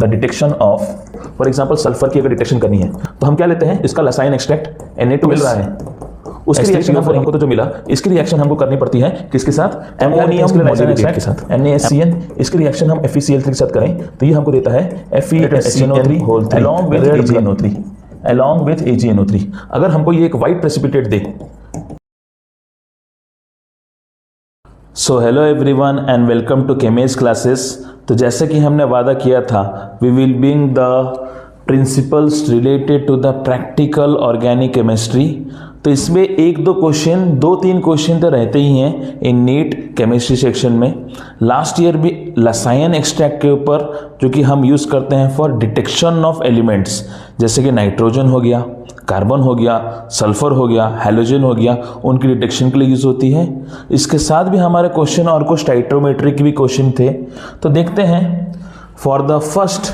The detection of, for example sulphur की अगर detection करनी है तो हम क्या लेते हैं, इसका लसाइन एक्सट्रैक्ट Na2 मिल रहा है, उसकी रिएक्शन हमको तो मिला, इसकी रिएक्शन हमको करनी पड़ती है किसके साथ, अमोनियम मॉलिक्यूल के साथ NaCN, इसकी रिएक्शन हम FeCl3 के साथ करें तो ये हमको देता है FeHNO3 along with AgNO3। अगर हमको ये एक वाइट प्रेसिपिटेट दे, so hello everyone and welcome to Chemage classes. तो जैसे कि हमने वादा किया था, we will bring the principles related to the practical organic chemistry. तो इसमें एक दो क्वेश्चन, दो तीन क्वेश्चन तो रहते ही हैं इन नीट केमिस्ट्री सेक्शन में। लास्ट ईयर भी लसाइन एक्सट्रैक्ट के ऊपर, जो कि हम यूज़ करते हैं फॉर डिटेक्शन ऑफ एलिमेंट्स, जैसे कि नाइट्रोजन हो गया, कार्बन हो गया, सल्फर हो गया, हैलोजन हो गया, उनकी डिटेक्शन के लिए यूज़ होती है। इसके साथ भी हमारे क्वेश्चन और कुछ टाइट्रोमेट्री के भी क्वेश्चन थे। तो देखते हैं फॉर द फर्स्ट,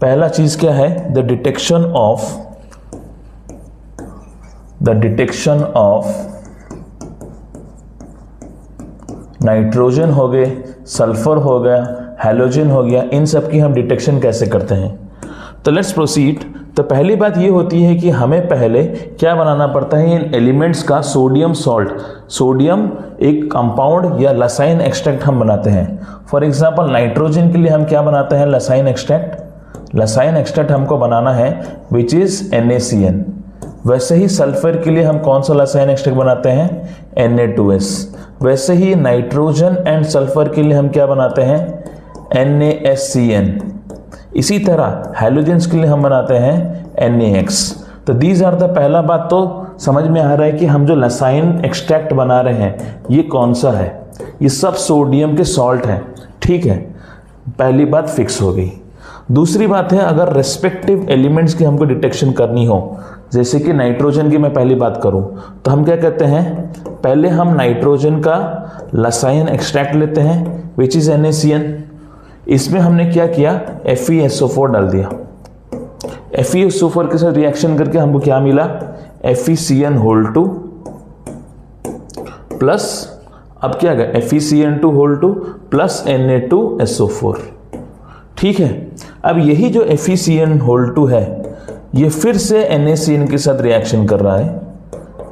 पहला चीज़ क्या है, द डिटेक्शन ऑफ नाइट्रोजन हो गए, सल्फर हो गया, हैलोजन हो गया, इन सब की हम डिटेक्शन कैसे करते हैं। तो लेट्स प्रोसीड। तो पहली बात ये होती है कि हमें पहले क्या बनाना पड़ता है, इन एलिमेंट्स का सोडियम सॉल्ट, सोडियम एक कंपाउंड या लसाइन एक्सट्रैक्ट हम बनाते हैं। फॉर एग्जांपल नाइट्रोजन के लिए हम क्या बनाते हैं, लसाइन एक्सट्रैक्ट। लसाइन एक्सट्रैक्ट हमको बनाना है विच इज NaCN। वैसे ही सल्फर के लिए हम कौन सा लसाइन एक्सट्रैक्ट बनाते हैं, Na2S। वैसे ही नाइट्रोजन एंड सल्फर के लिए हम क्या बनाते हैं, NaSCN। इसी तरह हैलोजेंस के लिए हम बनाते हैं NaX। तो दीज आर द, पहला बात तो समझ में आ रहा है कि हम जो लसाइन एक्सट्रैक्ट बना रहे हैं ये कौन सा है, ये सब सोडियम के सॉल्ट हैं, ठीक है। पहली बात फिक्स हो गई। दूसरी बात है, अगर रेस्पेक्टिव एलिमेंट्स की हमको डिटेक्शन करनी हो, जैसे कि नाइट्रोजन की मैं पहली बात करूं, तो हम क्या कहते हैं, पहले हम नाइट्रोजन का लसाइन एक्सट्रैक्ट लेते हैं विच इज NaCN। इसमें हमने क्या किया, FeSO4 डाल दिया। FeSO4 के साथ रिएक्शन करके हमको क्या मिला, FeCN2 प्लस, अब क्या गया, FeCN2 प्लस Na2SO4, ठीक है। अब यही जो FeCN2 है ये फिर से NaCN के साथ रिएक्शन कर रहा है,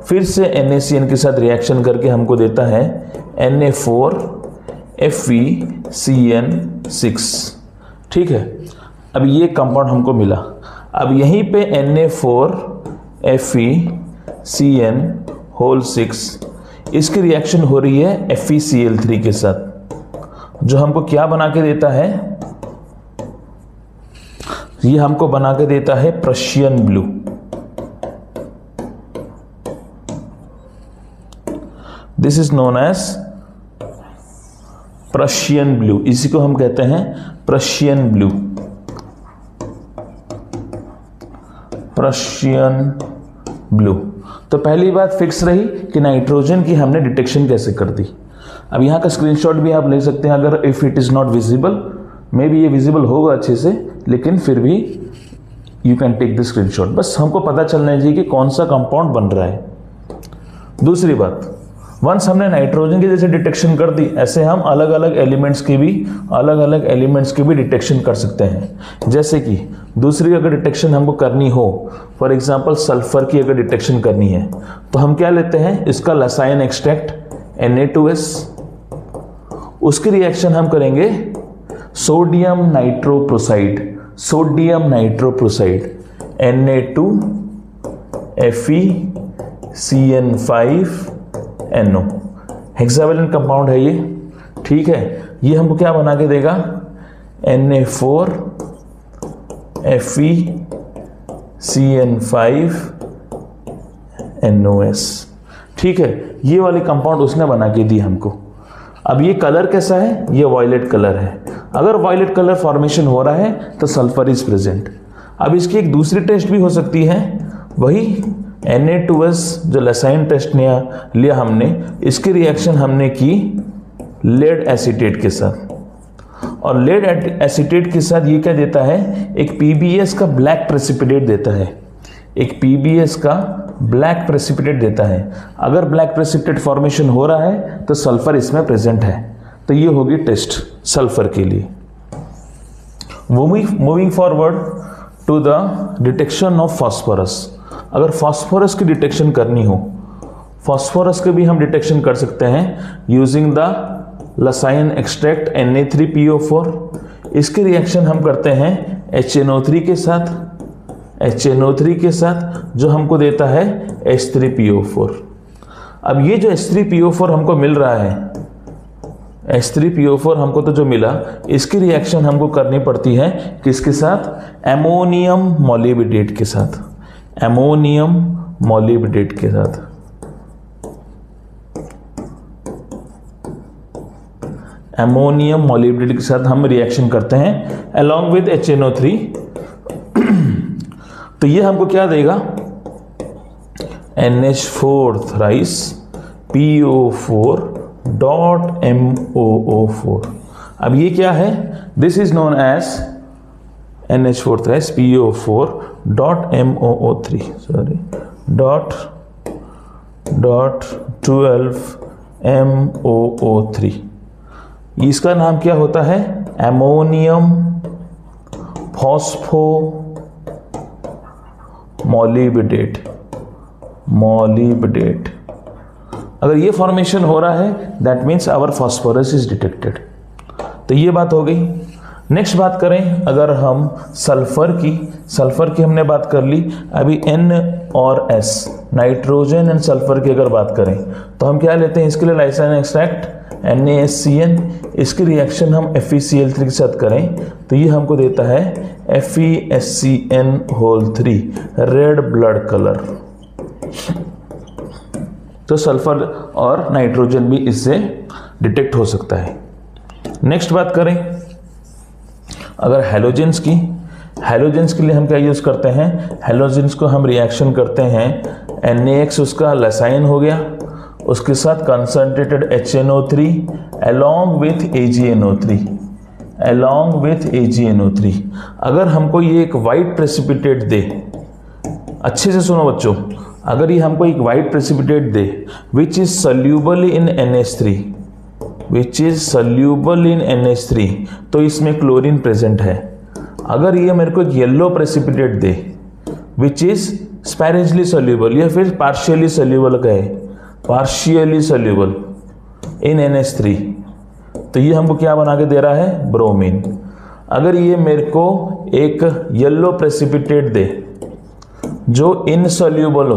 फिर से NaCN के साथ रिएक्शन करके हमको देता है Na4FeCN6, ठीक है। अब ये कंपाउंड हमको मिला। अब यहीं पे Na4FeCN6 इसकी रिएक्शन हो रही है FeCl3 के साथ, जो हमको क्या बना के देता है, ये हमको बना के देता है Prussian blue. This is known as Prussian blue, इसी को हम कहते हैं प्रशियन ब्लू, प्रशियन ब्लू। तो पहली बात फिक्स रही कि नाइट्रोजन की हमने डिटेक्शन कैसे कर दी। अब यहां का स्क्रीनशॉट भी आप ले सकते हैं, अगर if it is not visible, maybe ये विजिबल होगा अच्छे से, लेकिन फिर भी you can take the screenshot. बस हमको पता चलना चाहिए कि कौन सा कंपाउंड बन रहा है। दूसरी बात, वंस हमने नाइट्रोजन की जैसे डिटेक्शन कर दी, ऐसे हम अलग अलग एलिमेंट्स की भी डिटेक्शन कर सकते हैं। जैसे कि दूसरी अगर डिटेक्शन हमको करनी हो, फॉर एग्जांपल सल्फर की अगर डिटेक्शन करनी है, तो हम क्या लेते हैं, इसका लसाइन एक्सट्रैक्ट Na2S, उसकी रिएक्शन हम करेंगे sodium nitroprusside Na2FeCN5NO, hexavalent compound है ये, ठीक है। ये हमको क्या बना के देगा, Na4FeCN5NOS, ठीक है। ये वाले कंपाउंड उसने बना के दी हमको। अब ये कलर कैसा है, ये वॉयलेट कलर है। अगर वॉयलेट कलर फॉर्मेशन हो रहा है तो सल्फर इज प्रेजेंट। अब इसकी एक दूसरी टेस्ट भी हो सकती है, वही Na2S जो लसाइन टेस्ट लिया हमने, इसकी रिएक्शन हमने की लेड एसीटेट के साथ, और लेड एसीटेट के साथ ये क्या देता है, एक PbS का ब्लैक प्रेसिपिटेट देता है, एक PbS का ब्लैक प्रेसिपिटेट देता है। अगर ब्लैक प्रेसिपिटेट फॉर्मेशन हो रहा है तो सल्फर इसमें प्रेजेंट है। तो ये होगी टेस्ट सल्फर के लिए। Moving forward to the detection of phosphorus. अगर फास्फोरस की डिटेक्शन करनी हो, फास्फोरस के भी हम डिटेक्शन कर सकते हैं यूजिंग द लसाइन एक्सट्रैक्ट Na3PO4। इसके रिएक्शन हम करते हैं HNO3 के साथ, HNO3 के साथ जो हमको देता है H3PO4। अब ये जो H3PO4 हमको मिल रहा है, H3PO4 हमको तो जो मिला, इसकी रिएक्शन हमको करनी पड़ती है किसके साथ? एमोनियम मॉलिब्डेट के साथ, एमोनियम मॉलिब्डेट के साथ। एमोनियम मॉलिब्डेट के साथ हम रिएक्शन करते हैं along with HNO3। तो ये हमको क्या देगा? NH4 thrice PO4 dot MOO4। अब ये क्या है? This is known as NH4 thrice PO4 dot MOO3 sorry dot 12 MOO3। इसका नाम क्या होता है? Ammonium phospho molybdate, molybdate. अगर ये फॉर्मेशन हो रहा है that means our phosphorus is detected. तो ये बात हो गई। नेक्स्ट बात करें अगर हम सल्फर की हमने बात कर ली। अभी N और S, नाइट्रोजन एंड सल्फर की अगर बात करें तो हम क्या लेते हैं इसके लिए? Lysine extract NaSCN। इसकी रिएक्शन हम FeCl3 के साथ करें तो ये हमको देता है FeSCN3, रेड ब्लड कलर। तो सल्फर और नाइट्रोजन भी इससे डिटेक्ट हो सकता है। नेक्स्ट बात करें अगर हैलोजेंस की, हैलोजेंस के लिए हम क्या यूज करते हैं? हैलोजेंस को हम रिएक्शन करते हैं NaX उसका लसाइन हो गया, उसके साथ concentrated HNO3 along with AgNO3, along with AgNO3। अगर हमको ये एक वाइट प्रेसिपिटेट दे, अच्छे से सुनो बच्चों, अगर ये हमको एक वाइट प्रेसिपिटेट दे which is soluble in NH3, which is soluble in NH3, तो इसमें क्लोरीन प्रेजेंट है। अगर ये मेरे को एक येलो प्रेसिपिटेट दे विच इज स्पैरेजली सोल्यूबल या फिर पार्शियली सोल्यूबल कहे, पार्शियली सोल्यूबल इन NH3, तो ये हमको क्या बना के दे रहा है? ब्रोमीन। अगर ये मेरे को एक येलो प्रेसिपिटेट दे जो इनसोल्यूबल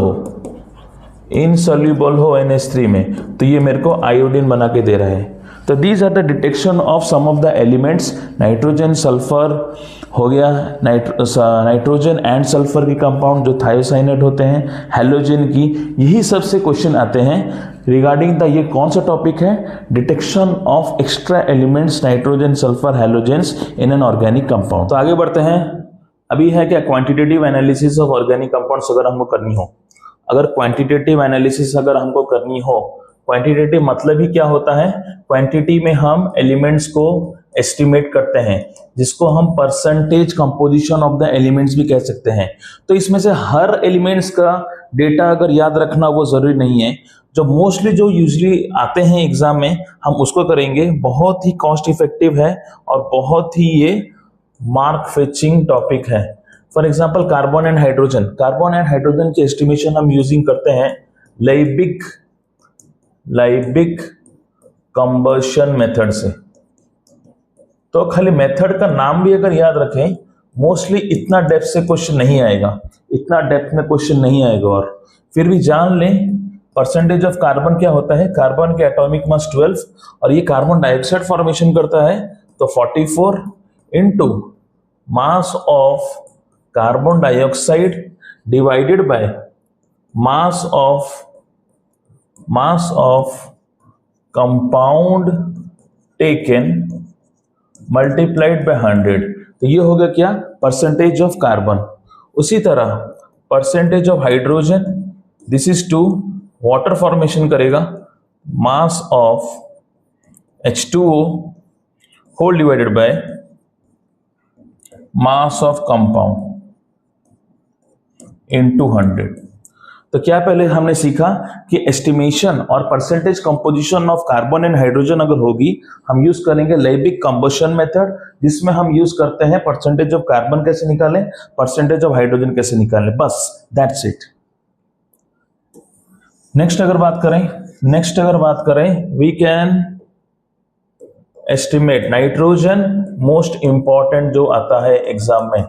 हो NH3 में, तो ये मेरे को आयोडीन बना के दे रहा है। तो these are the detection of some of the elements. Nitrogen sulphur हो गया, नाइट्रोजन एंड सल्फर की कंपाउंड जो थायोसाइनेट होते हैं, हैलोजन की, यही सबसे क्वेश्चन आते हैं रिगार्डिंग द, ये कौन सा टॉपिक है? Detection of extra elements nitrogen sulphur halogens in an organic compound. तो आगे बढ़ते हैं। अभी है क्या quantitative analysis of organic compounds अगर हमको करनी हो, अगर क्वांटिटेटिव एनालिसिस अगर हमको करनी हो, क्वांटिटेटिव मतलब ही क्या होता है? क्वांटिटी में हम एलिमेंट्स को एस्टिमेट करते हैं जिसको हम percentage composition of the elements भी कह सकते हैं। तो इसमें से हर एलिमेंट्स का डेटा अगर याद रखना वो जरूरी नहीं है, जो मोस्टली जो यूजुअली आते हैं एग्जाम में हम उसको करेंगे। बहुत ही कॉस्ट इफेक्टिव है और बहुत ही ये मार्क फेचिंग टॉपिक है। For example carbon and hydrogen, carbon and hydrogen की एस्टिमेशन हम यूजिंग करते हैं लाइबिक कंबशन मेथड से। तो खाली मेथड का नाम भी अगर याद रखें, मोस्टली इतना डेप्थ से क्वेश्चन नहीं आएगा, इतना डेप्थ में क्वेश्चन नहीं आएगा। और फिर भी जान लें परसेंटेज ऑफ कार्बन क्या होता है। कार्बन के एटॉमिक मास 12 और ये कार्बन डाइऑक्साइड फॉर्मेशन करता है, तो 44 into mass of carbon dioxide divided by mass of compound taken multiplied by 100। तो ये हो गया क्या? Percentage of carbon. उसी तरह percentage of hydrogen, this is 2, water formation करेगा, mass of H2O whole divided by mass of compound into 100। तो क्या पहले हमने सीखा कि एस्टिमेशन और percentage composition of carbon and hydrogen अगर होगी, हम यूज करेंगे लैबिक कंबशन मेथड, जिसमें हम यूज करते हैं परसेंटेज ऑफ कार्बन कैसे निकालें, परसेंटेज ऑफ हाइड्रोजन कैसे निकालें, बस दैट्स इट। नेक्स्ट अगर बात करें we can estimate nitrogen, most important जो आता है एग्जाम में।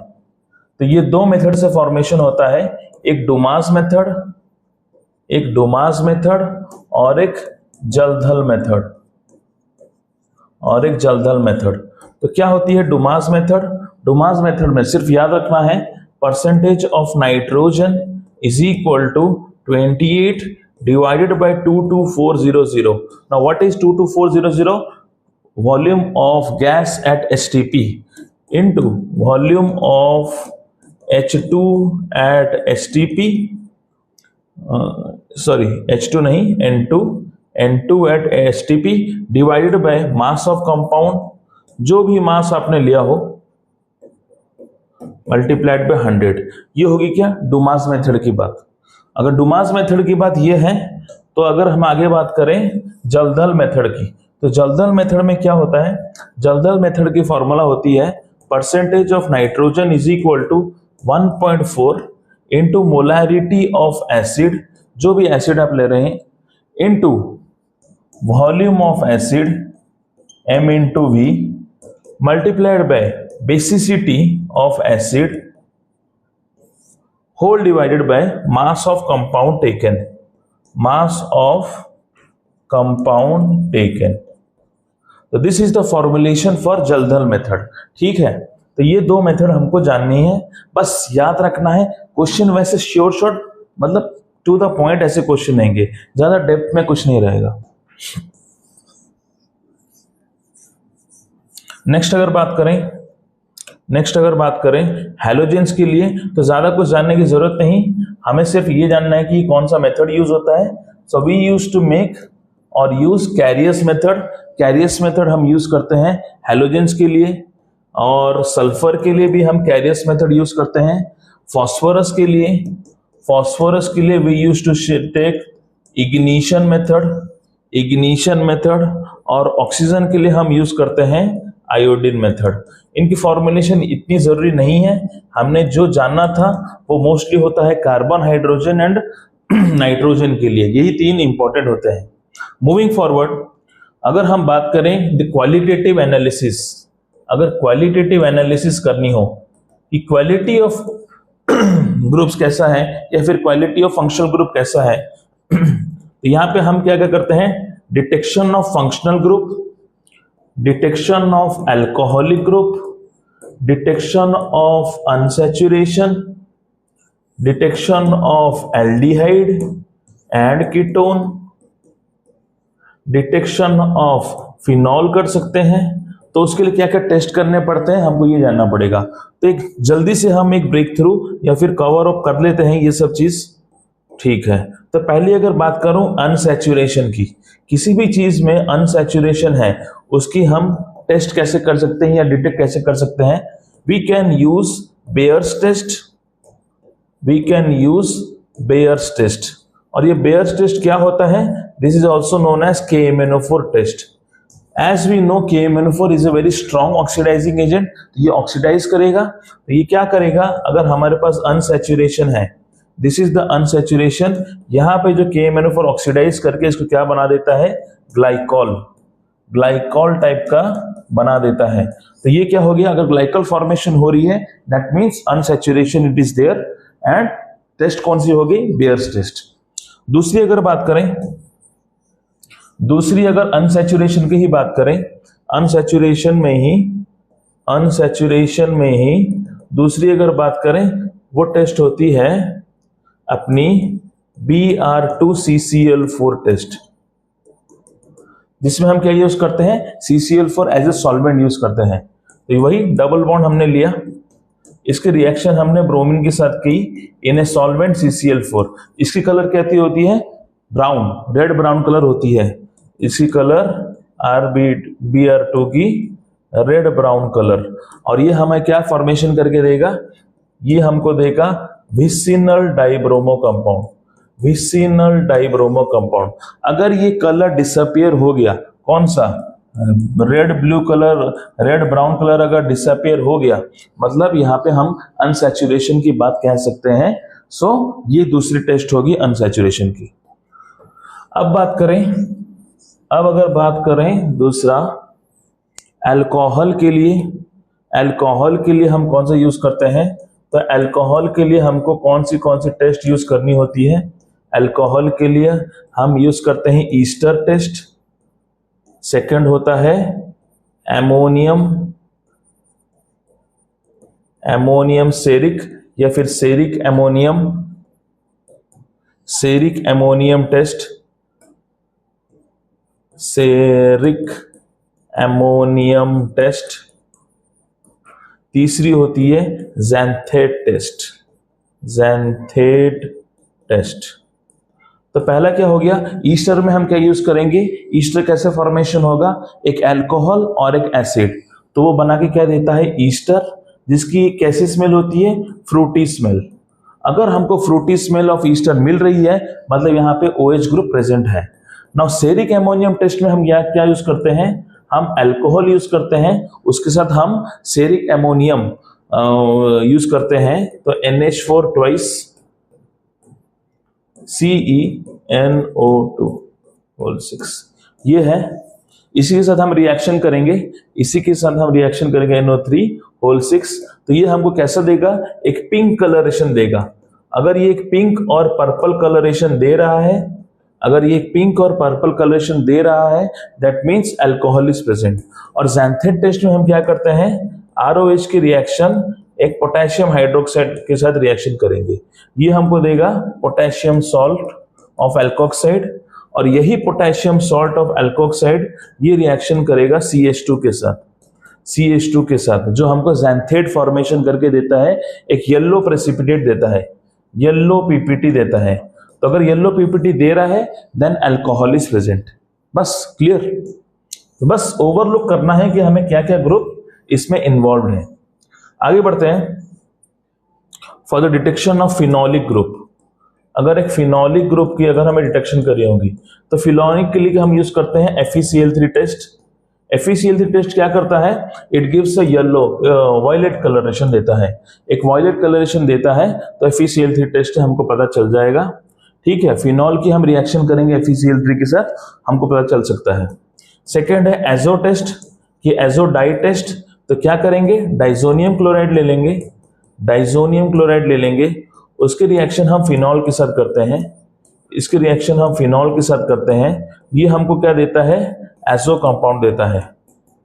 तो ये दो मेथड से फॉर्मेशन होता है, एक डुमास मेथड और एक जलधल मेथड। तो क्या होती है डुमास मेथड में सिर्फ याद रखना है percentage of nitrogen is equal to 28 divided by 22400। Now what is 22400? Volume of gas at STP into volume of H2 at STP, H2 नहीं, N2 at STP divided by mass of compound, जो भी मास आपने लिया हो, multiplied by 100। ये होगी क्या Dumas method की बात। अगर डुमास मेथड की बात ये है, तो अगर हम आगे बात करें जलधल मेथड की, तो जलधल मेथड में क्या होता है, जलधल मेथड की फॉर्मूला होती है percentage of nitrogen is equal to 1.4 into molarity of acid, जो भी एसिड आप ले रहे हैं, into volume of acid M into V multiplied by basicity of acid whole divided by mass of compound taken. तो this is the formulation for Kjeldahl method. ठीक है, तो ये दो मेथड हमको जाननी है, बस याद रखना है। क्वेश्चन वैसे शॉर्ट मतलब टू द पॉइंट ऐसे क्वेश्चन रहेंगे, ज्यादा डेप्थ में कुछ नहीं रहेगा। नेक्स्ट अगर बात करें हैलोजेंस के लिए, तो ज्यादा कुछ जानने की जरूरत नहीं, हमें सिर्फ ये जानना है कि कौन सा मेथड यूज होता है। So we use to make और यूज कैरियस मेथड हम यूज करते हैं हैलोजेंस के लिए, और सल्फर के लिए भी हम कैरियस मेथड यूज करते हैं। फॉस्फोरस के लिए we use to take ignition method, और ऑक्सीजन के लिए हम यूज करते हैं आयोडीन मेथड। इनकी फॉर्मुलेशन इतनी जरूरी नहीं है, हमने जो जानना था वो मोस्टली होता है कार्बन, हाइड्रोजन एंड नाइट्रोजन के लिए, यही तीन इंपॉर्टेंट होते हैं। मूविंग फॉरवर्ड, अगर हम बात करें द क्वालिटेटिव एनालिसिस, अगर क्वालिटेटिव एनालिसिस करनी हो कि क्वालिटी ऑफ ग्रुप्स कैसा है या फिर क्वालिटी ऑफ फंक्शनल ग्रुप कैसा है, तो यहां पे हम क्या करते हैं, detection of functional group, detection of alcoholic group, detection of unsaturation, detection of aldehyde and ketone, detection of phenol कर सकते हैं। तो उसके लिए क्या क्या टेस्ट करने पड़ते हैं हमको ये जानना पड़ेगा। तो एक जल्दी से हम एक ब्रेक थ्रू या फिर कवर अप कर लेते हैं ये सब चीज। ठीक है, तो पहले अगर बात करूं अनसैचुरेशन की, किसी भी चीज में अनसैचुरेशन है उसकी हम टेस्ट कैसे कर सकते हैं या डिटेक्ट कैसे कर सकते हैं। We can use Baeyer's test, और ये बेयर्स टेस्ट क्या होता है, this is also known as KMnO4 test. As we know KMnO4 is a very strong oxidising agent, ये ऑक्सीडाइज करेगा। तो ये क्या करेगा, अगर हमारे पास अनसैचुरेशन है, दिस इज द अनसैचुरेशन, यहां पे जो KMnO4 ऑक्सीडाइज करके इसको क्या बना देता है, ग्लाइकॉल टाइप का बना देता है। तो ये क्या हो गया, अगर ग्लाइकल फॉर्मेशन हो रही है that means unsaturation it is there, and test कौन सी होगी, बेयर्स टेस्ट। दूसरी अगर अनसैचुरेशन की ही बात करें, अनसैचुरेशन में ही दूसरी अगर बात करें वो टेस्ट होती है अपनी Br2CCl4 टेस्ट, जिसमें हम क्या यूज करते हैं, CCl4 as a solvent use करते हैं। तो वही डबल बॉन्ड हमने लिया, इसके रिएक्शन हमने ब्रोमीन के साथ की इन ए सॉल्वेंट CCl4, इसकी कलर कहती होती है ब्राउन, रेड ब्राउन कलर होती है, इसकी कलर Br2 की रेड ब्राउन कलर। और ये हमें क्या फॉर्मेशन करके देगा, ये हमको देगा vicinal dibromo compound. Vicinal dibromo compound. अगर ये कलर डिसअपियर हो गया, कौन सा, red blue colour, red brown colour अगर डिसअपियर हो गया, मतलब यहाँ पे हम अनसैचुरेशन की बात कह सकते हैं। सो ये दूसरी टेस्ट होगी अनसैचुरेशन की। अब अगर बात करें दूसरा अल्कोहल के लिए, अल्कोहल के लिए हम कौन सा यूज करते हैं? तो अल्कोहल के लिए हमको कौन सी टेस्ट यूज करनी होती है? अल्कोहल के लिए हम यूज करते हैं ईस्टर टेस्ट, सेकंड होता है एमोनियम सेरिक या फिर ceric ammonium test, ceric ammonium test. तीसरी होती है ज़ैंथेट टेस्ट। तो पहला क्या हो गया, ईस्टर में हम क्या यूज करेंगे? ईस्टर कैसे फॉर्मेशन होगा? एक अल्कोहल और एक एसिड, तो वो बना के क्या देता है? ईस्टर, जिसकी कैसी स्मेल होती है? Frooti smell. अगर हमको फ्रूटी स्मेल ऑफ ईस्टर मिल रही है, मतलब यहाँ पे OH ग्रुप प्रेजेंट है। नाउ सेरिक एमोनियम टेस्ट में हम क्या यूज करते हैं? हम अल्कोहल यूज करते हैं, उसके साथ हम सेरिक एमोनियम यूज करते हैं, तो NH4 ट्वाइस CeNO2 होल 6 ये है। इसी के साथ हम रिएक्शन करेंगे, NO3 होल 6। तो ये हमको कैसा देगा? एक पिंक कलरेशन देगा। अगर ये एक पिंक और पर्पल कलरेशन दे रहा है, that means alcohol is present. और ज़ैंथेट टेस्ट में हम क्या करते हैं? ROH की रिएक्शन एक पोटेशियम हाइड्रोक्साइड के साथ रिएक्शन करेंगे, ये हमको देगा पोटेशियम सॉल्ट ऑफ एल्कोक्साइड, और यही पोटेशियम सॉल्ट ऑफ एल्कोक्साइड ये रिएक्शन करेगा CH2 के साथ, जो हमको ज़ैंथेट फॉर्मेशन करके देता है, एक येलो प्रेसिपिटेट देता है, येलो PPT देता है। तो अगर येलो PPT दे रहा है, देन अल्कोहल इज प्रेजेंट। बस क्लियर। तो बस ओवरलुक करना है कि हमें क्या क्या ग्रुप इसमें इन्वॉल्व है। आगे बढ़ते हैं। For the detection of phenolic group, अगर एक फिनोलिक ग्रुप की अगर हमें डिटेक्शन करनी होगी, तो फिनोलिक के लिए हम यूज करते हैं FeCl3 टेस्ट। FeCl3 टेस्ट क्या करता है? It gives a yellow violet colouration देता है, एक वायलेट कलरेशन देता है, तो FeCl3 टेस्ट हमको पता चल जाएगा। ठीक है, फिनॉल की हम रिएक्शन करेंगे FeCl3 के साथ, हमको पता चल सकता है। सेकेंड है एजो टेस्ट, ये एजो डाई टेस्ट। तो क्या करेंगे? डाइजोनियम क्लोराइड ले लेंगे, उसके रिएक्शन हम फिनॉल के साथ करते हैं, ये हमको क्या देता है? एजो कंपाउंड देता है।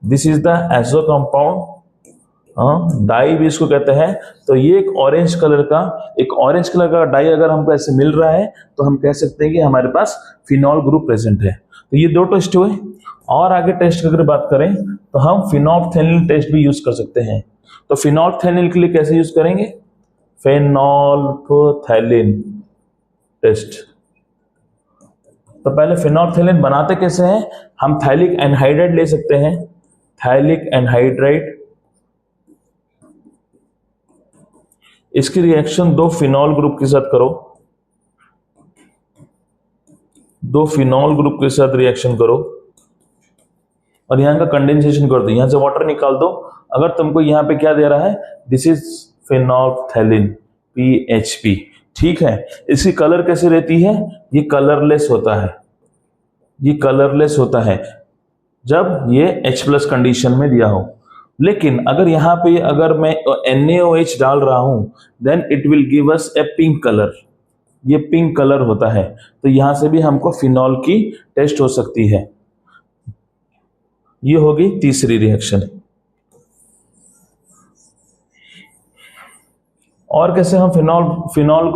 This is the azo compound, dye भी इसको कहते हैं। तो ये एक ऑरेंज कलर का डाई अगर हमको ऐसे मिल रहा है, तो हम कह सकते हैं कि हमारे पास फिनॉल ग्रुप प्रेजेंट है। तो ये 2 टेस्ट हुए। और आगे टेस्ट की अगर बात करें, तो हम फिनोल्फथेनिल टेस्ट भी यूज कर सकते हैं। तो फिनोल्फथेनिल के लिए कैसे यूज करेंगे? फिनोल्फथेनिल टेस्ट। तो पहले फिनोल्फथेनिल बनाते कैसे हैं? हम थैलिक एनहाइड्राइड ले सकते हैं, थैलिक एनहाइड्राइड। इसकी रिएक्शन 2 फिनॉल ग्रुप के साथ करो, 2 फिनॉल ग्रुप के साथ रिएक्शन करो, और यहां का कंडेंसेशन कर दो, यहां से वाटर निकाल दो। अगर तुमको यहां पे क्या दे रहा है? This is phenolphthalein PHP। ठीक है, इसकी कलर कैसे रहती है? ये कलरलेस होता है जब ये H+ कंडीशन में दिया हो। लेकिन अगर यहाँ पे अगर मैं NaOH डाल रहा हूं, then it will give us a pink colour, ये पिंक कलर होता है। तो यहां से भी हमको फिनॉल की टेस्ट हो सकती है। ये होगी तीसरी रिएक्शन। और कैसे हम फिनॉल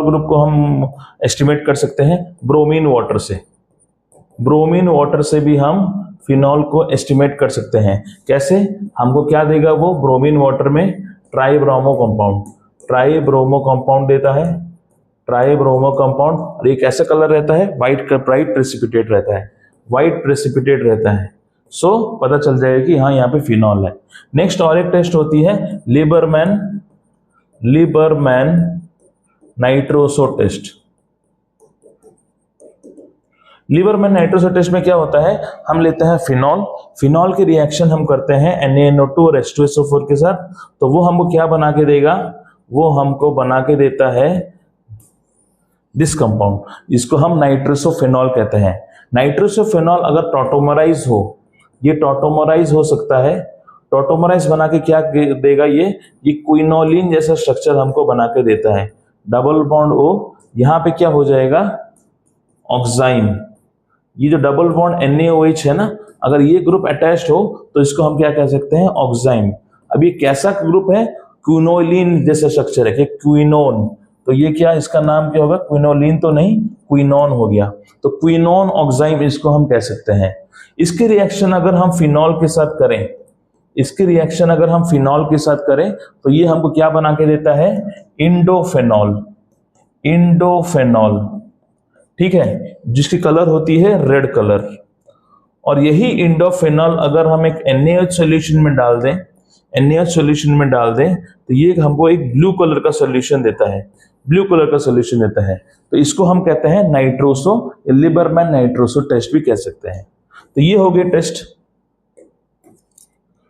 ग्रुप को हम एस्टिमेट कर सकते हैं? ब्रोमीन वाटर से भी हम फिनॉल को एस्टिमेट कर सकते हैं। कैसे? हमको क्या देगा वो? ब्रोमीन वाटर में ट्राइब्रोमो कंपाउंड देता है, ट्राइब्रोमो कंपाउंड। और ये कैसा कलर रहता है? ब्राइट प्रेसिपिटेट रहता है। सो पता चल जाएगा कि हाँ यहाँ पे फिनॉल है। नेक्स्ट और एक टेस्ट होती है Liebermann nitroso test. Liebermann nitroso test में क्या होता है, हम लेते हैं फिनॉल, फिनॉल के रिएक्शन हम करते हैं NaNO2 और H2SO4 के साथ, तो वो हमको क्या बना के देगा, वो हमको बना के देता है दिस कंपाउंड, इसको हम नाइट्रोसोफेनॉल कहते हैं। नाइट्रोसोफेनॉल अगर टॉटोमराइज हो, ये टॉटोमराइज हो सकता है, टॉटोमराइज बना के क्या देगा, ये क्विनोलिन जैसा स्ट्रक्चर हमको बना के देता है। डबल बॉन्ड O, यहां पे क्या हो जाएगा, ऑक्साइम। ये जो डबल बॉन्ड NaOH है ना, अगर ये ग्रुप अटैच्ड हो तो इसको हम क्या कह सकते हैं, ऑक्साइम। अब ये कैसा ग्रुप है, क्विनोलिन जैसा स्ट्रक्चर है कि क्विनोन, तो ये क्या, इसका नाम क्या होगा, क्विनोलिन तो नहीं, क्विनोन हो गया, तो क्विनोन ऑक्साइम इसको हम कह सकते हैं। इसके रिएक्शन अगर हम फिनॉल के साथ करें, इसके रिएक्शन अगर हम फिनॉल के साथ करें तो ये हमको क्या बना के देता है, इंडोफेनॉल, इंडोफेनॉल, ठीक है, जिसकी कलर होती है रेड कलर। और यही इंडोफेनॉल अगर हम एक NaOH सॉल्यूशन में डाल दें, NaOH सॉल्यूशन में डाल दें, तो ये हमको एक ब्लू कलर का सॉल्यूशन देता है, ब्लू कलर का सॉल्यूशन देता है। तो इसको हम कहते हैं नाइट्रोसो, लीबरमैन नाइट्रोसो टेस्ट भी कह सकते हैं। तो ये हो गए टेस्ट,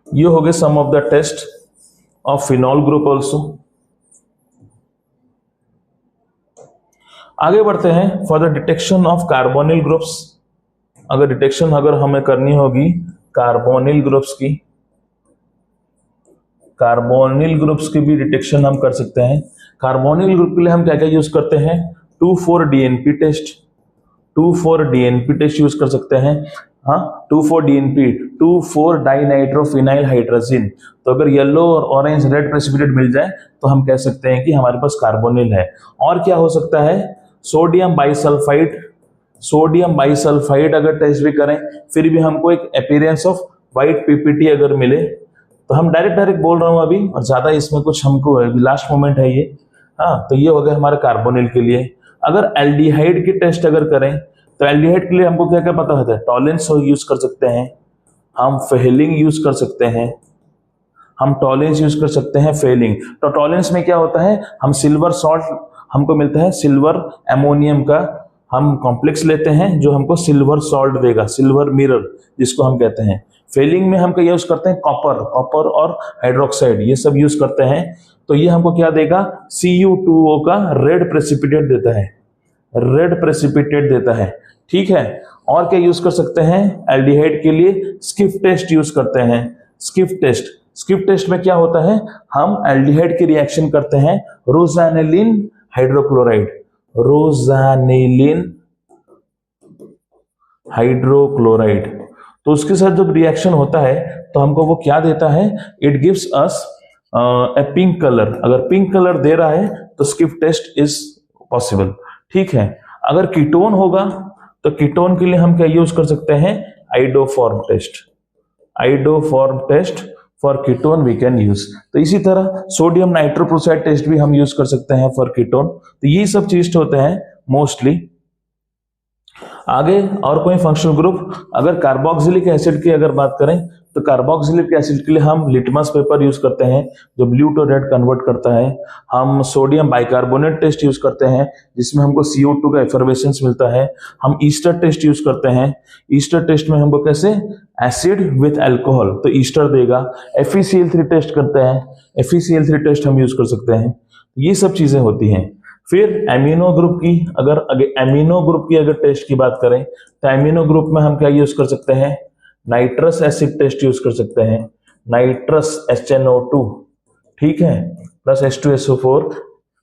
ये हो गए some of the test of phenol group also. आगे बढ़ते हैं for the detection of carbonyl groups. अगर डिटेक्शन अगर हमें करनी होगी कार्बोनिल ग्रुप्स की, कार्बोनिल ग्रुप्स की भी डिटेक्शन हम कर सकते हैं। कार्बोनिल ग्रुप के लिए हम क्या क्या यूज करते हैं, 2,4-DNP test, 2,4-DNP test use कर सकते हैं। हाँ, 2,4-DNP, 2,4-डाइनाइट्रोफिनाइल हाइड्रोजिन। तो अगर येलो और ऑरेंज रेड प्रेसिपिटेट मिल जाए तो हम कह सकते हैं कि हमारे पास कार्बोनिल है। और क्या हो सकता है, सोडियम बाइसल्फाइड, सोडियम बाइसल्फाइड अगर टेस्ट भी करें फिर भी हमको एक अपीयरेंस ऑफ व्हाइट PPT अगर मिले, तो हम डायरेक्ट बोल रहा हूं अभी, और ज्यादा इसमें कुछ हमको लास्ट मोमेंट है ये। हाँ, तो ये हो गया हमारे कार्बोनिल के लिए। अगर एल्डिहाइड की टेस्ट अगर करें तो एल्डिहाइड के लिए हमको क्या क्या पता होता है, टॉलेंस यूज कर सकते हैं, हम फेलिंग यूज कर सकते हैं, हम टॉलेंस यूज कर सकते हैं, फेलिंग। तो टॉलेंस में क्या होता है, हम सिल्वर सॉल्ट हमको मिलता है, सिल्वर एमोनियम का हम कॉम्प्लेक्स लेते हैं जो हमको सिल्वर सॉल्ट देगा, सिल्वर मिरर जिसको हम कहते हैं। फेलिंग में हम क्या यूज करते हैं, कॉपर, कॉपर और हाइड्रोक्साइड ये सब यूज करते हैं। तो ये हमको क्या देगा, Cu2O का रेड प्रेसिपिटेट देता है, रेड प्रेसिपिटेट देता है, ठीक है। और क्या यूज कर सकते हैं, एल्डिहाइड के लिए स्किप टेस्ट यूज करते हैं, स्किप टेस्ट। स्किप टेस्ट में क्या होता है, हम एल्डिहाइड की रिएक्शन करते हैं रोजानिलिन हाइड्रोक्लोराइड, रोजानिलिन हाइड्रोक्लोराइड। तो उसके साथ जब रिएक्शन होता है तो हमको वो क्या देता है, it gives us a pink colour. अगर पिंक कलर दे रहा है तो स्किप टेस्ट इज पॉसिबल, ठीक है। अगर कीटोन होगा तो कीटोन के लिए हम क्या यूज कर सकते हैं, iodoform test, iodoform test for ketone we can use. तो इसी तरह सोडियम नाइट्रोप्रोसाइड टेस्ट भी हम यूज कर सकते हैं फॉर कीटोन। तो ये सब चीज होते हैं मोस्टली। आगे और कोई फंक्शनल ग्रुप, अगर कार्बोक्सिलिक एसिड की अगर बात करें तो कार्बोक्सिलिक एसिड के लिए हम लिटमस पेपर यूज करते हैं जो ब्लू टू रेड कन्वर्ट करता है। हम सोडियम बाइकार्बोनेट टेस्ट यूज करते हैं जिसमें हमको CO2 का एफर्वेसेंस मिलता है। हम ईस्टर टेस्ट यूज करते हैं, ईस्टर टेस्ट में हमको कैसे, एसिड विथ अल्कोहल, तो ईस्टर देगा। FeCl3 टेस्ट करते हैं, FeCl3 टेस्ट हम यूज कर सकते हैं। ये सब चीजें होती हैं। फिर एमिनो ग्रुप की अगर एमिनो ग्रुप की अगर टेस्ट की बात करें तो एमिनो ग्रुप में हम क्या यूज कर सकते हैं, नाइट्रस एसिड टेस्ट यूज कर सकते हैं, नाइट्रस HNO2, ठीक है, प्लस H2SO4।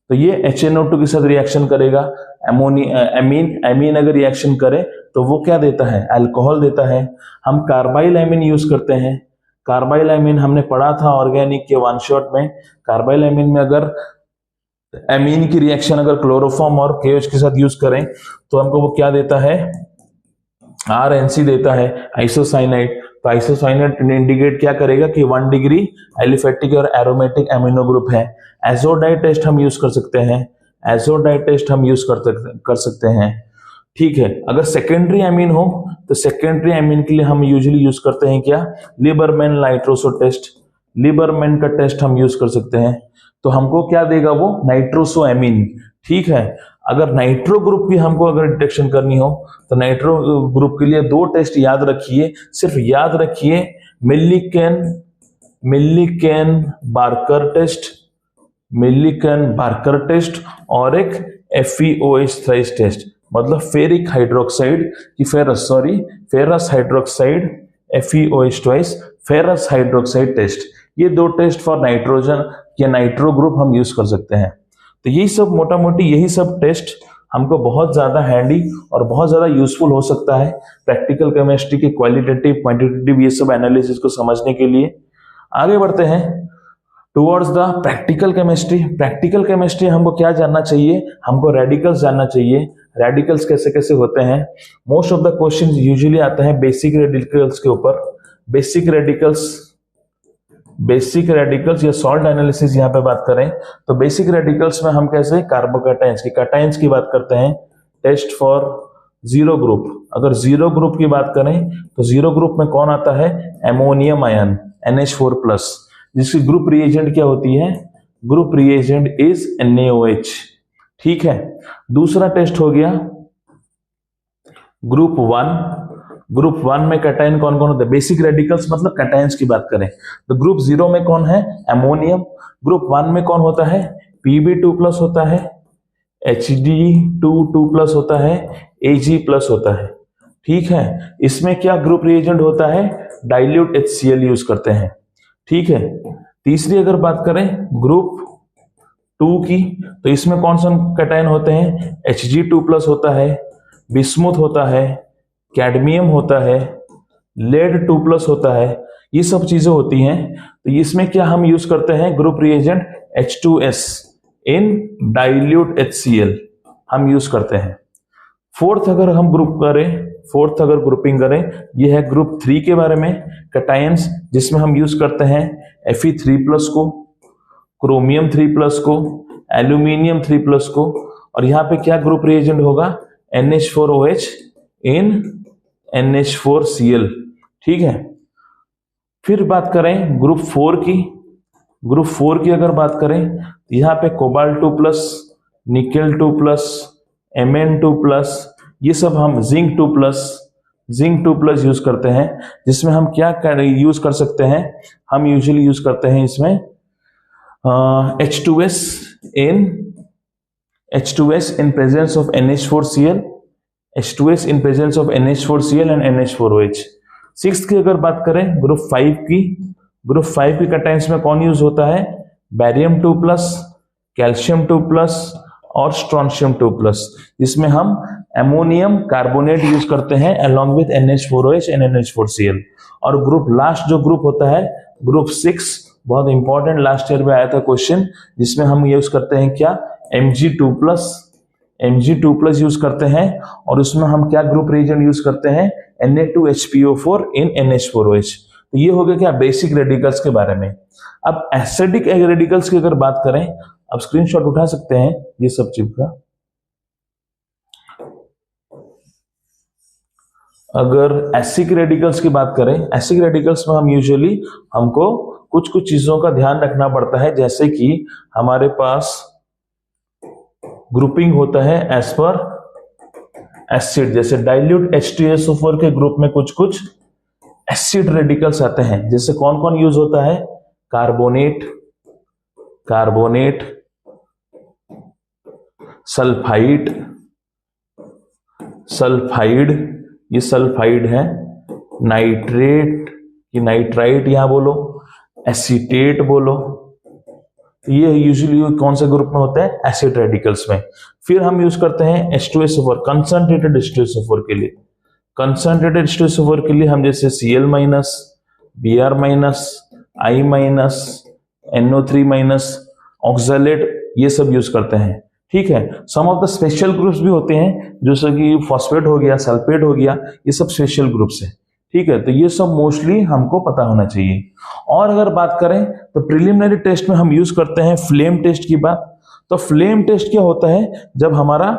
तो ये HNO2 के साथ रिएक्शन करेगा, एमीन अगर रिएक्शन करे तो वो क्या देता है, अल्कोहल देता है। हम कार्बाइल एमीन यूज करते हैं, कार्बाइल एमीन हमने पढ़ा था ऑर्गेनिक के वन शॉट में। कार्बाइल एमीन में अगर एमीन की रिएक्शन अगर क्लोरोफॉर्म और KOH के साथ यूज करें तो हमको वो क्या देता है, RNC देता है, आइसोसाइनाइड। तो आइसोसाइनाइड इंडिकेट क्या करेगा कि 1 डिग्री एलिफेटिक और एरोमेटिक एमिनो ग्रुप है। एजोडाइड टेस्ट हम यूज कर सकते हैं, एजोडाइड टेस्ट हम यूज कर सकते हैं, ठीक है। अगर सेकेंडरी एमीन हो तो सेकेंडरी एमीन के लिए हम यूजुअली यूज करते हैं क्या, लीबरमैन नाइट्रोसो टेस्ट, लीबरमैन का टेस्ट हम यूज कर सकते हैं। तो हमको क्या देगा वो, नाइट्रोसो एमीन, ठीक है। अगर नाइट्रो ग्रुप की हमको अगर डिटेक्शन करनी हो तो नाइट्रो ग्रुप के लिए 2 टेस्ट याद रखिए, सिर्फ याद रखिए, मिल्लिकेन बार्कर टेस्ट और एक FeOH थ्राइस टेस्ट, मतलब फेरिक हाइड्रोक्साइड की ferrous hydroxide FeOH twice ferrous hydroxide test. ये 2 टेस्ट फॉर नाइट्रोजन या नाइट्रो ग्रुप हम यूज कर सकते हैं। तो यही सब मोटा मोटी यही सब टेस्ट हमको बहुत ज्यादा हैंडी और बहुत ज्यादा यूजफुल हो सकता है प्रैक्टिकल केमिस्ट्री के क्वालिटेटिव क्वांटिटेटिव ये सब एनालिसिस को समझने के लिए। आगे बढ़ते हैं towards the practical chemistry. Practical chemistry हमको क्या जानना चाहिए, हमको रेडिकल्स जानना चाहिए। रेडिकल्स कैसे कैसे होते हैं, most of the question usually आता है बेसिक रेडिकल्स के ऊपर। बेसिक रेडिकल्स या सॉल्ट एनालिसिस यहाँ पे बात करें तो बेसिक रेडिकल्स में हम कैसे कैटायंस की बात करते हैं। टेस्ट फॉर जीरो ग्रुप, अगर जीरो ग्रुप की बात करें तो जीरो ग्रुप में कौन आता है, एमोनियम आयन NH4+, जिसकी ग्रुप रिएजेंट क्या होती है, ग्रुप रिएजेंट इज NaOH। ठीक है, दूसरा टेस्ट हो गया ग्रुप 1 में कैटायन कौन कौन होता है, बेसिक रेडिकल्स मतलब कैटायंस की बात करें तो ग्रुप 0 में कौन है, एमोनियम। ग्रुप 1 में कौन होता है, Pb2+ होता है, Hd2+ होता है, Ag+ होता है। ठीक है, इसमें क्या ग्रुप रिएजेंट होता है, डाइल्यूट HCl यूज करते हैं। ठीक है, तीसरी अगर बात करें ग्रुप 2 की तो इसमें कौन सा कैटायन होते हैं, Hg2+ होता है, बिस्मुथ होता है, कैडमियम होता है, लेड 2+ होता है, ये सब चीजें होती हैं। तो इसमें क्या हम यूज करते हैं, ग्रुप रिएजेंट H2S इन डाइल्यूट HCl हम यूज करते हैं। फोर्थ अगर ग्रुपिंग करें ये है ग्रुप 3 के बारे में, कैटायंस जिसमें हम यूज करते हैं Fe3+ को, क्रोमियम 3+ को, एल्यूमिनियम 3+ को, और यहाँ पे क्या ग्रुप रिएजेंट होगा, NH4OH इन NH4Cl। ठीक है, फिर बात करें ग्रुप 4 की अगर बात करें यहाँ पे कोबाल्ट 2+, निकेल 2+, Mn2+, ये सब हम जिंक 2+ यूज करते हैं, जिसमें हम क्या यूज कर सकते हैं, हम यूजुअली यूज करते हैं इसमें H2S in presence of NH4Cl, H2S in presence of NH4Cl and NH4OH। Sixth की अगर बात करें ग्रुप 5 की कैटायंस में कौन यूज होता है, बैरियम 2+, कैल्शियम 2+ और स्ट्रोंशियम 2+, जिसमें हम एमोनियम कार्बोनेट यूज करते हैं along with NH4OH and NH4Cl। और लास्ट जो ग्रुप होता है ग्रुप 6, बहुत इंपॉर्टेंट, लास्ट ईयर में आया था क्वेश्चन, जिसमें हम यूज करते हैं क्या, Mg2+ यूज करते हैं, और उसमें हम क्या ग्रुप रिएजेंट यूज करते हैं, Na2HPO4 इन NH4OH। तो ये हो गया क्या बेसिक रेडिकल्स के बारे में। अब एसिडिक रेडिकल्स की अगर बात करें, अब स्क्रीनशॉट उठा सकते हैं ये सब चीज का। अगर एसिडिक रेडिकल्स की बात करें, एसिडिक रेडिकल्स में हम यूजुअली हमको कुछ चीजों का ध्यान रखना पड़ता है, जैसे कि हमारे पास ग्रुपिंग होता है एज पर एसिड, जैसे डाइल्यूट H2SO4 के ग्रुप में कुछ एसिड रेडिकल्स आते हैं, जैसे कौन कौन यूज होता है, कार्बोनेट, सल्फाइड, ये सल्फाइड है, नाइट्राइट यहां बोलो, एसीटेट बोलो, ये यूजुअली कौन से ग्रुप में होते हैं, एसिड रेडिकल्स में। फिर हम यूज करते हैं H2SO4, कंसंट्रेटेड H2SO4 के लिए। कंसंट्रेटेड H2SO4 के लिए हम जैसे Cl-, Br-, I-, NO3-, oxalate, ये सब यूज करते हैं। ठीक है, some of the special groups भी होते हैं, जैसे कि फॉस्फेट हो गया, सल्फेट हो गया, ये सब स्पेशल ग्रुप्स है। ठीक है, तो ये सब मोस्टली हमको पता होना चाहिए। और अगर बात करें तो प्रिलिमिनरी टेस्ट में हम यूज करते हैं फ्लेम टेस्ट की बात। तो फ्लेम टेस्ट क्या होता है, जब हमारा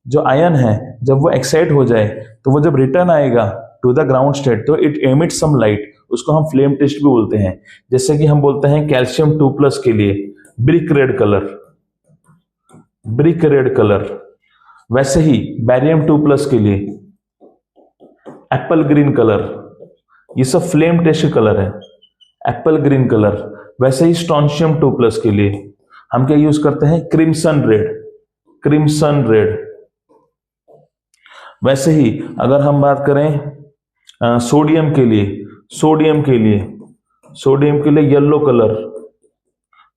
जो आयन है जब वो एक्साइट हो जाए तो वो जब रिटर्न आएगा टू द ग्राउंड स्टेट तो इट एमिट सम लाइट, उसको हम फ्लेम टेस्ट भी बोलते हैं। जैसे कि हम बोलते हैं कैल्शियम 2+ के लिए ब्रिक रेड कलर, वैसे ही बैरियम 2+ के लिए एप्पल ग्रीन कलर, ये सब फ्लेम टेस्ट कलर है, एप्पल ग्रीन कलर। वैसे ही स्ट्रोंशियम 2+ के लिए हम क्या यूज करते हैं, क्रिम्सन रेड, क्रिम्सन रेड। वैसे ही अगर हम बात करें सोडियम के लिए, सोडियम के लिए, सोडियम के लिए yellow colour,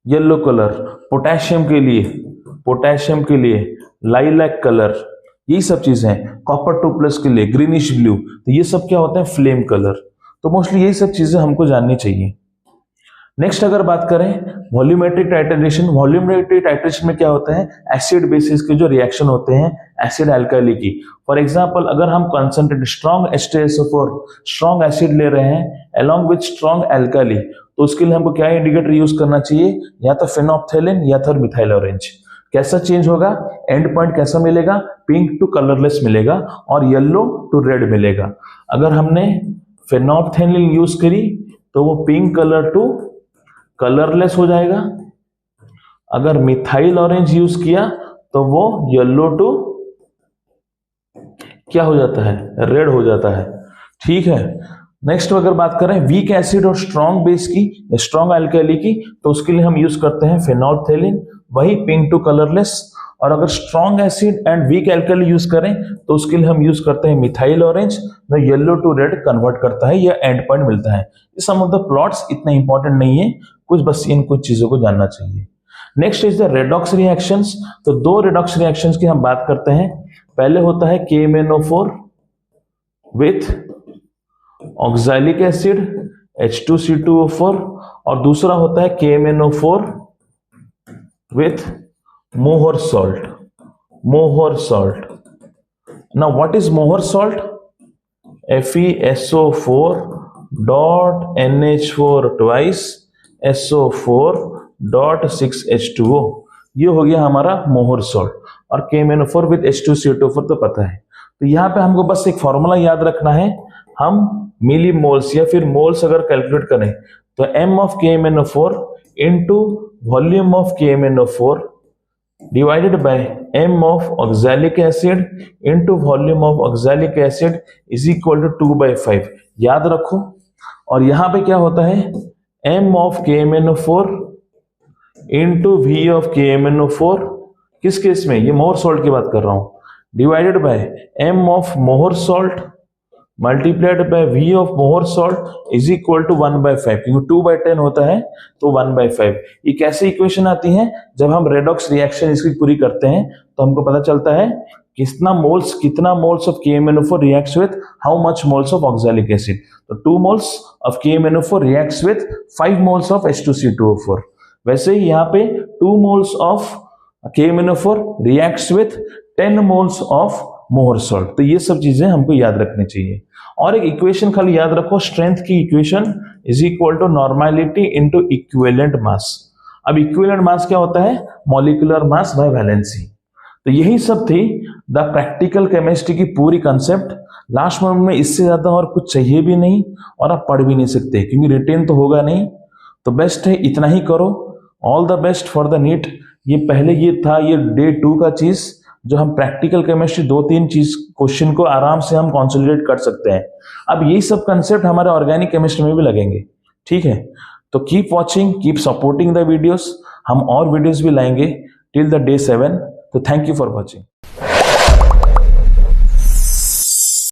yellow colour. Potassium के लिए, पोटेशियम के लिए लाइलैक कलर। यही सब चीजें हैं। कॉपर 2+ के लिए ग्रीनिश ब्लू। तो ये सब क्या होता है, फ्लेम कलर। तो मोस्टली यही सब चीजें हमको जाननी चाहिए। नेक्स्ट अगर बात करें वॉल्यूमेट्रिक टाइट्रेशन, वॉल्यूमेट्रिक टाइट्रेशन में क्या होता है, एसिड बेसिस के जो रिएक्शन होते हैं एसिड अल्काली की। फॉर एग्जांपल अगर हम concentrated strong H2SO4 strong acid ले रहे हैं अलोंग विद स्ट्रॉन्ग अल्काली, तो उसके लिए हमको क्या इंडिकेटर यूज करना चाहिए, या तो फेनोप्थेलिन या तो मिथाइल ऑरेंज। कैसा चेंज होगा, एंड पॉइंट कैसा मिलेगा, पिंक टू कलरलेस मिलेगा और येलो टू रेड मिलेगा। अगर हमने फेनोप्थेलिन यूज करी तो वो पिंक कलर टू कलरलेस हो जाएगा। अगर मिथाइल ऑरेंज यूज किया तो वो येलो टू क्या हो जाता है, रेड हो जाता है। ठीक है। नेक्स्ट अगर बात करें वीक एसिड और स्ट्रॉन्ग बेस की, स्ट्रॉन्ग अल्काली की, तो उसके लिए हम यूज करते हैं फेनोल्फथेलिन, वही पिंक टू कलरलेस। और अगर strong acid and weak alkali use करें तो उसके लिए हम यूज करते हैं मिथाइल ऑरेंज, जो येलो टू रेड कन्वर्ट करता है, या एंड पॉइंट मिलता है। सम ऑफ द प्लॉट्स इतना इंपॉर्टेंट नहीं है, कुछ बस इन कुछ चीजों को जानना चाहिए। Next is the redox reactions. तो दो रेडॉक्स रिएक्शंस की हम बात करते हैं। पहले होता है KMnO4 with oxalic acid H2C2O4, और दूसरा होता है KMnO4 विथ मोहर सॉल्ट, मोहर सॉल्ट। नाउ व्हाट इज मोहर salt, FeSO4 dot NH4 twice SO4 dot 6H2O, ये हो गया हमारा मोहर सॉल्ट। और KMnO4 विद H2CO4 तो पता है। तो यहाँ पे हमको बस एक फॉर्मूला याद रखना है, हम मिली मोल्स या फिर मोल्स अगर कैलकुलेट करें तो M of KMnO4 into volume of KMnO4 divided by M of oxalic acid into volume of oxalic acid is equal to 2/5, याद रखो। और यहां पे क्या होता है, M of KMnO4 into V of KMnO4, किस केस में, ये मोहर सॉल्ट की बात कर रहा हूं, divided by M of Mohr salt multiplied by V of Mohr salt is equal to 1/5, क्योंकि 2/10 होता है तो 1/5। ये कैसे इक्वेशन आती है, जब हम रेडॉक्स रिएक्शन इसकी पूरी करते हैं तो हमको पता चलता है कितना moles of KMnO4 reacts with how much moles of oxalic acid. तो 2 moles of KMnO4 reacts with 5 moles of H2C2O4। वैसे ही यहाँ पे 2 moles of KMnO4 reacts with 10 moles of Mohr salt. तो ये सब चीजें हमको याद रखनी चाहिए। और एक इक्वेशन खाली याद रखो, स्ट्रेंथ की equation is equal to normality into equivalent mass. अब इक्विवेलेंट मास क्या होता है, मॉलिक्यूलर मास बाय वैलेंसी। तो यही सब थी द प्रैक्टिकल केमिस्ट्री की पूरी कंसेप्ट। लास्ट मोमेंट में इससे ज्यादा और कुछ चाहिए भी नहीं, और आप पढ़ भी नहीं सकते क्योंकि रिटेन तो होगा नहीं। तो बेस्ट है इतना ही करो। All the best for the NEET. ये पहले ये था, ये डे 2 का चीज, जो हम प्रैक्टिकल केमिस्ट्री 2-3 चीज क्वेश्चन को आराम से हम कॉन्सोलिडेट कर सकते हैं। अब यही सब कंसेप्ट हमारे ऑर्गेनिक केमिस्ट्री में भी लगेंगे। ठीक है, तो keep watching, keep supporting the videos. हम और वीडियोस भी लाएंगे टिल द डे 7। तो थैंक यू फॉर वॉचिंग।